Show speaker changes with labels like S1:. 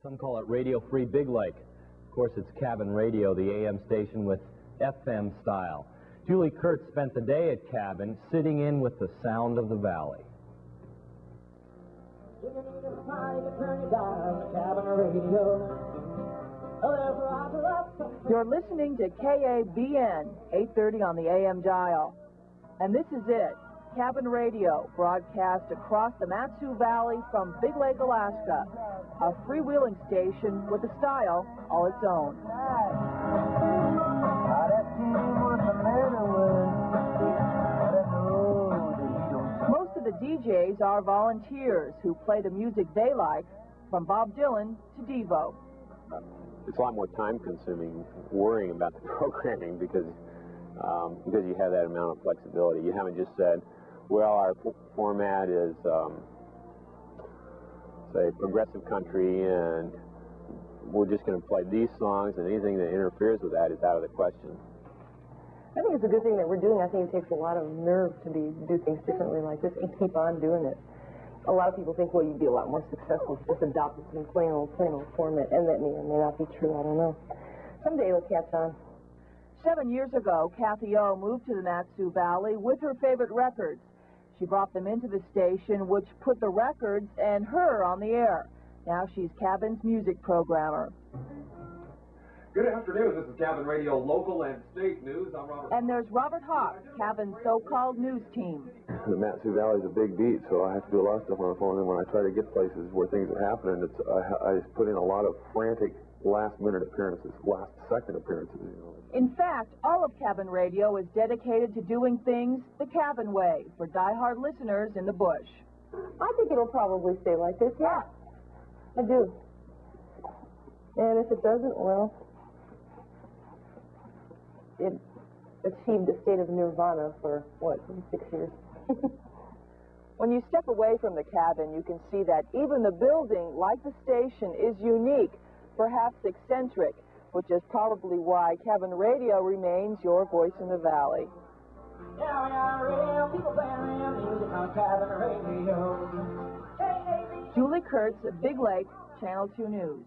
S1: Some call it Radio Free Big Lake. Of course, it's KABN Radio, the AM station with FM style. Julie Kurtz spent the day at KABN, sitting in with the sound of the valley.
S2: You're listening to KABN, 830 on the AM dial. And this is it, KABN Radio, broadcast across the Mat-Su Valley from Big Lake, Alaska. A freewheeling station with a style all its own. Most of the DJs are volunteers who play the music they like, from Bob Dylan to Devo.
S3: It's a lot more time-consuming worrying about the programming because you have that amount of flexibility. You haven't just said, well, our format is, say, progressive country, and we're just going to play these songs, and anything that interferes with that is out of the question.
S4: I think it's a good thing that we're doing. I think it takes a lot of nerve to do things differently like this and keep on doing it. A lot of people think, well, you'd be a lot more successful if you just adopted some plain old format, and that may or may not be true. I don't know. Someday it'll catch on.
S2: 7 years ago, Kathy O moved to the Mat-Su Valley with her favorite records. She brought them into the station, which put the records and her on the air. Now she's KABN's music programmer.
S5: Good afternoon. This is KABN Radio local and state news. I'm Robert.
S2: And there's Robert Hawk, KABN's so-called news team.
S6: The Mat-Su Valley is a big beat, so I have to do a lot of stuff on the phone. And when I try to get places where things are happening, I just put in a lot of frantic last-minute appearances, last-second appearances. You know.
S2: In fact, all of KABN Radio is dedicated to doing things the KABN way for die-hard listeners in the bush.
S4: I think it'll probably stay like this, yeah. I do. And if it doesn't, well, it achieved a state of nirvana for, what, 6 years?
S2: When you step away from the KABN, you can see that even the building, like the station, is unique, perhaps eccentric, which is probably why KABN Radio remains your voice in the valley.
S7: Yeah, we are real people playing real music on KABN Radio.
S2: Julie Kurtz, Big Lake, Channel 2 News.